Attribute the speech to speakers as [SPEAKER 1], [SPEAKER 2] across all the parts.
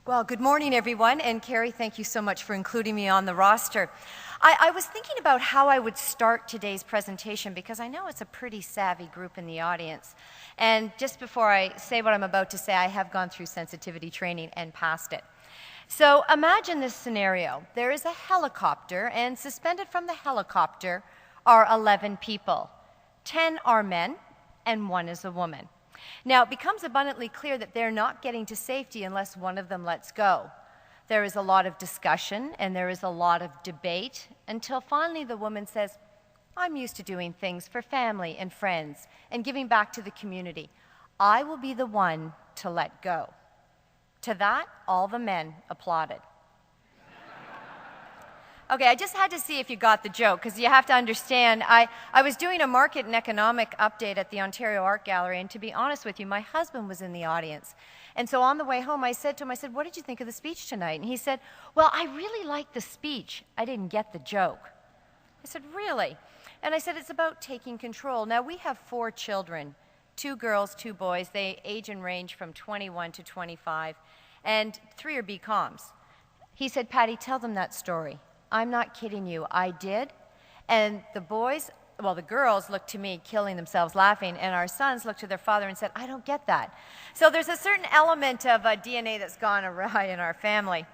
[SPEAKER 1] Well, good morning, everyone. And Carrie, thank you so much for including me on the roster. I was thinking about how I would start today's presentation because I know it's a pretty savvy group in the audience. And just before I say what I'm about to say, I have gone through sensitivity training and passed it. So imagine this scenario. There is a helicopter, and suspended from the helicopter are 11 people. 10 are men, and 1 is a woman. Now, it becomes abundantly clear that they're not getting to safety unless one of them lets go. There is a lot of discussion and there is a lot of debate until finally the woman says, I'm used to doing things for family and friends and giving back to the community. I will be the one to let go. To that, all the men applauded. Okay, I just had to see if you got the joke, because you have to understand, I was doing a market and economic update at the Ontario Art Gallery, and to be honest with you, my husband was in the audience. And so on the way home, I said to him, what did you think of the speech tonight? And he said, well, I really liked the speech. I didn't get the joke. I said, really? And I said, it's about taking control. Now, we have 4 children, 2 girls, 2 boys. They age and range from 21 to 25, and 3 are BComs. He said, Patty, tell them that story. I'm not kidding you, I did. And the boys, well, the girls looked to me killing themselves laughing, and our sons looked to their father and said, I don't get that. So there's a certain element of DNA that's gone awry in our family.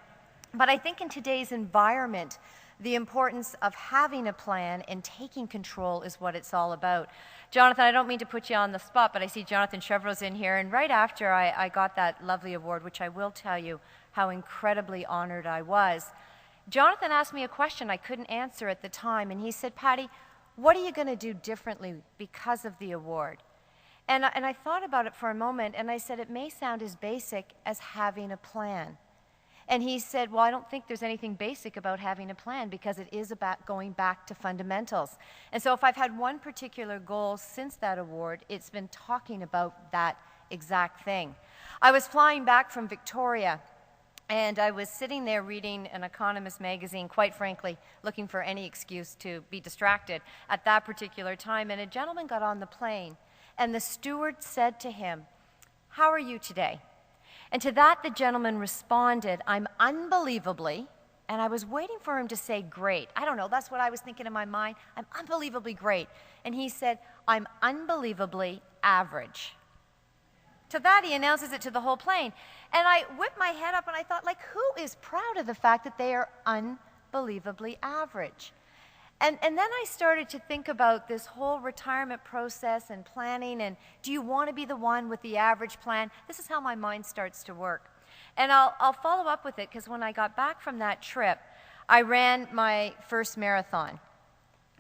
[SPEAKER 1] But I think in today's environment, the importance of having a plan and taking control is what it's all about. Jonathan, I don't mean to put you on the spot, but I see Jonathan Chevreau's in here, and right after I got that lovely award, which I will tell you how incredibly honored I was, Jonathan asked me a question I couldn't answer at the time, and he said, Patty, what are you going to do differently because of the award? And I thought about it for a moment, and I said, it may sound as basic as having a plan. And he said, well, I don't think there's anything basic about having a plan because it is about going back to fundamentals. And so if I've had one particular goal since that award, it's been talking about that exact thing. I was flying back from Victoria, and I was sitting there reading an Economist magazine, quite frankly, looking for any excuse to be distracted at that particular time. And a gentleman got on the plane, and the steward said to him, how are you today? And to that, the gentleman responded, I'm unbelievably, and I was waiting for him to say great. I don't know, that's what I was thinking in my mind. I'm unbelievably great. And he said, I'm unbelievably average. To that, he announces it to the whole plane. And I whipped my head up and I thought, like, who is proud of the fact that they are unbelievably average? And then I started to think about this whole retirement process and planning, and do you want to be the one with the average plan? This is how my mind starts to work. And I'll follow up with it, because when I got back from that trip, I ran my first marathon.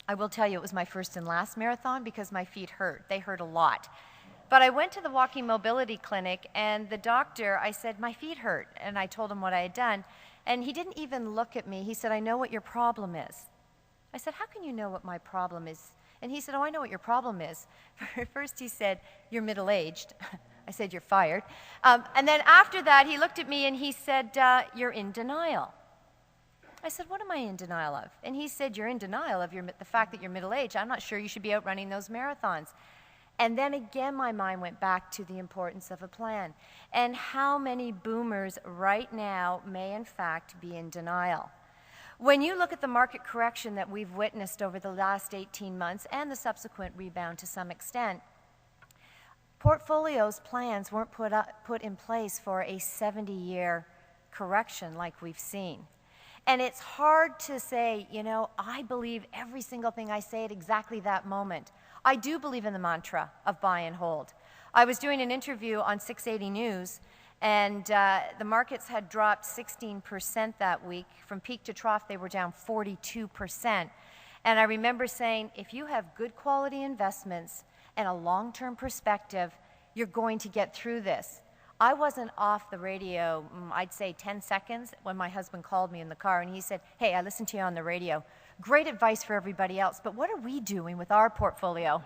[SPEAKER 1] I will tell you, it was my first and last marathon because my feet hurt. They hurt a lot. But I went to the walking mobility clinic, and the doctor, I said, my feet hurt, and I told him what I had done. And he didn't even look at me. He said, I know what your problem is. I said, how can you know what my problem is? And he said, oh, I know what your problem is. First he said, you're middle-aged. I said, you're fired. And then after that, he looked at me and he said, you're in denial. I said, what am I in denial of? And he said, you're in denial of the fact that you're middle-aged. I'm not sure you should be out running those marathons. And then again, my mind went back to the importance of a plan and how many boomers right now may in fact be in denial. When you look at the market correction that we've witnessed over the last 18 months and the subsequent rebound to some extent, portfolios, plans weren't put in place for a 70-year correction like we've seen. And it's hard to say, you know, I believe every single thing I say at exactly that moment. I do believe in the mantra of buy and hold. I was doing an interview on 680 News, and the markets had dropped 16% that week. From peak to trough, they were down 42%. And I remember saying, if you have good quality investments and a long-term perspective, you're going to get through this. I wasn't off the radio, I'd say 10 seconds, when my husband called me in the car, and he said, hey, I listened to you on the radio. Great advice for everybody else, but what are we doing with our portfolio?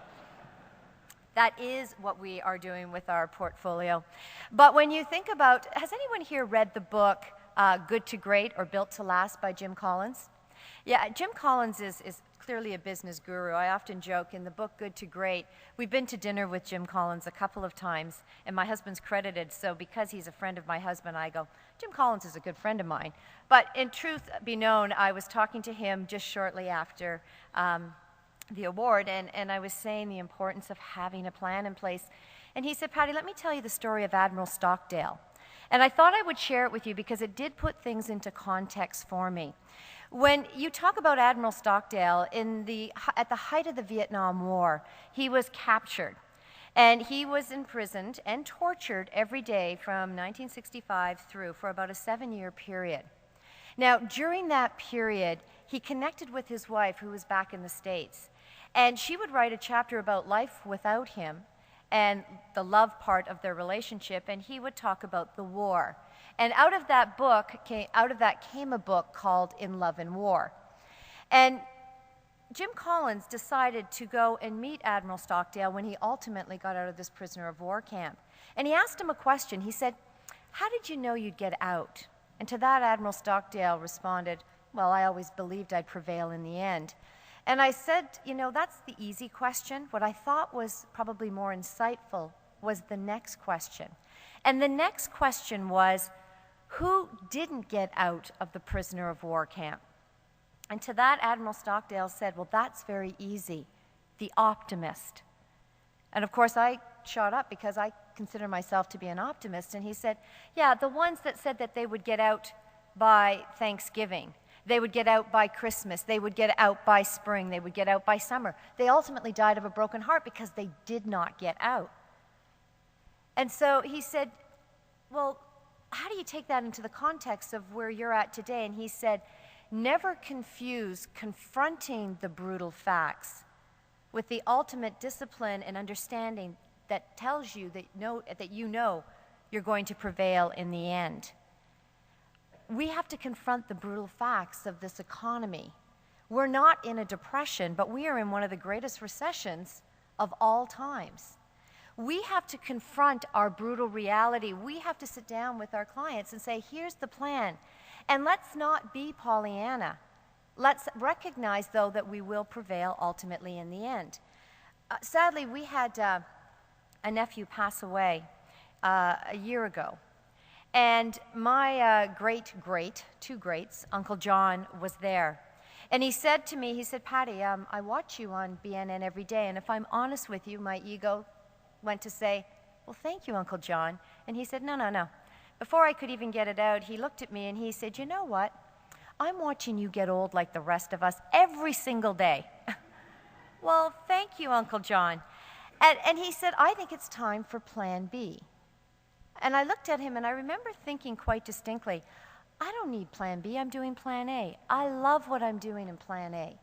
[SPEAKER 1] That is what we are doing with our portfolio. But when you think about, has anyone here read the book Good to Great or Built to Last by Jim Collins? Yeah, Jim Collins is clearly a business guru. I often joke in the book Good to Great, we've been to dinner with Jim Collins a couple of times, and my husband's credited, so because he's a friend of my husband, I go, Jim Collins is a good friend of mine. But in truth be known, I was talking to him just shortly after the award, and I was saying the importance of having a plan in place. And he said, Patty, let me tell you the story of Admiral Stockdale. And I thought I would share it with you because it did put things into context for me. When you talk about Admiral Stockdale, at the height of the Vietnam War, he was captured. And he was imprisoned and tortured every day from 1965 through for about a 7-year period. Now, during that period, he connected with his wife, who was back in the States. And she would write a chapter about life without him and the love part of their relationship, and he would talk about the war. And out of that came a book called In Love and War. And Jim Collins decided to go and meet Admiral Stockdale when he ultimately got out of this prisoner of war camp. And he asked him a question. He said, how did you know you'd get out? And to that, Admiral Stockdale responded, well, I always believed I'd prevail in the end. And I said, you know, that's the easy question. What I thought was probably more insightful was the next question. And the next question was, who didn't get out of the prisoner of war camp? And to that, Admiral Stockdale said, well, that's very easy, the optimist. And of course, I shot up because I consider myself to be an optimist. And he said, yeah, the ones that said that they would get out by Thanksgiving, they would get out by Christmas, they would get out by spring, they would get out by summer. They ultimately died of a broken heart because they did not get out. And so he said, well, how do you take that into the context of where you're at today? And he said, never confuse confronting the brutal facts with the ultimate discipline and understanding that tells you that you know you're going to prevail in the end. We have to confront the brutal facts of this economy. We're not in a depression, but we are in one of the greatest recessions of all times. We have to confront our brutal reality. We have to sit down with our clients and say, here's the plan. And let's not be Pollyanna. Let's recognize, though, that we will prevail ultimately in the end. Sadly, we had a nephew pass away a year ago. And my two greats, Uncle John, was there. And he said to me, he said, Patty, I watch you on BNN every day, and if I'm honest with you, my ego went to say, well, thank you, Uncle John. And he said, no. Before I could even get it out, he looked at me and he said, you know what? I'm watching you get old like the rest of us every single day. Well, thank you, Uncle John. And he said, I think it's time for Plan B. And I looked at him and I remember thinking quite distinctly, I don't need Plan B, I'm doing Plan A. I love what I'm doing in Plan A.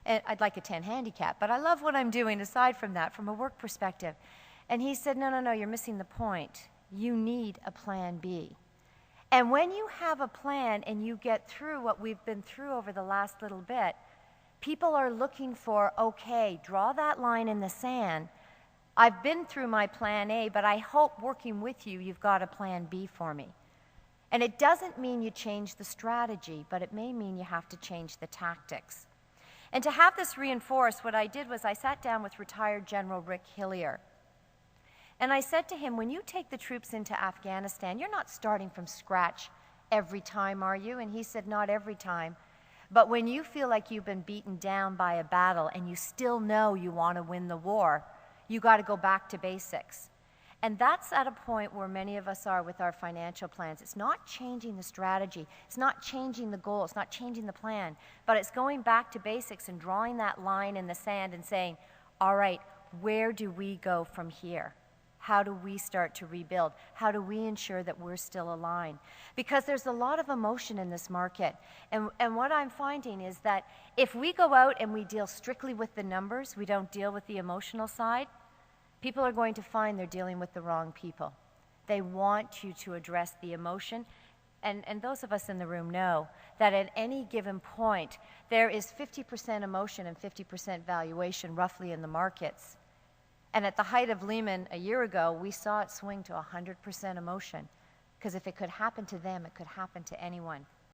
[SPEAKER 1] And I'd like a 10 handicap, but I love what I'm doing aside from that, from a work perspective. And he said, no, you're missing the point. You need a Plan B. And when you have a plan and you get through what we've been through over the last little bit, people are looking for, okay, draw that line in the sand. I've been through my Plan A, but I hope working with you, you've got a Plan B for me. And it doesn't mean you change the strategy, but it may mean you have to change the tactics. And to have this reinforced, what I did was I sat down with retired General Rick Hillier. And I said to him, when you take the troops into Afghanistan, you're not starting from scratch every time, are you? And he said, not every time. But when you feel like you've been beaten down by a battle and you still know you want to win the war, you got to go back to basics. And that's at a point where many of us are with our financial plans. It's not changing the strategy. It's not changing the goal. It's not changing the plan. But it's going back to basics and drawing that line in the sand and saying, all right, where do we go from here? How do we start to rebuild? How do we ensure that we're still aligned? Because there's a lot of emotion in this market. And what I'm finding is that if we go out and we deal strictly with the numbers, we don't deal with the emotional side, people are going to find they're dealing with the wrong people. They want you to address the emotion. And those of us in the room know that at any given point, there is 50% emotion and 50% valuation roughly in the markets. And at the height of Lehman a year ago, we saw it swing to 100% emotion. Because if it could happen to them, it could happen to anyone.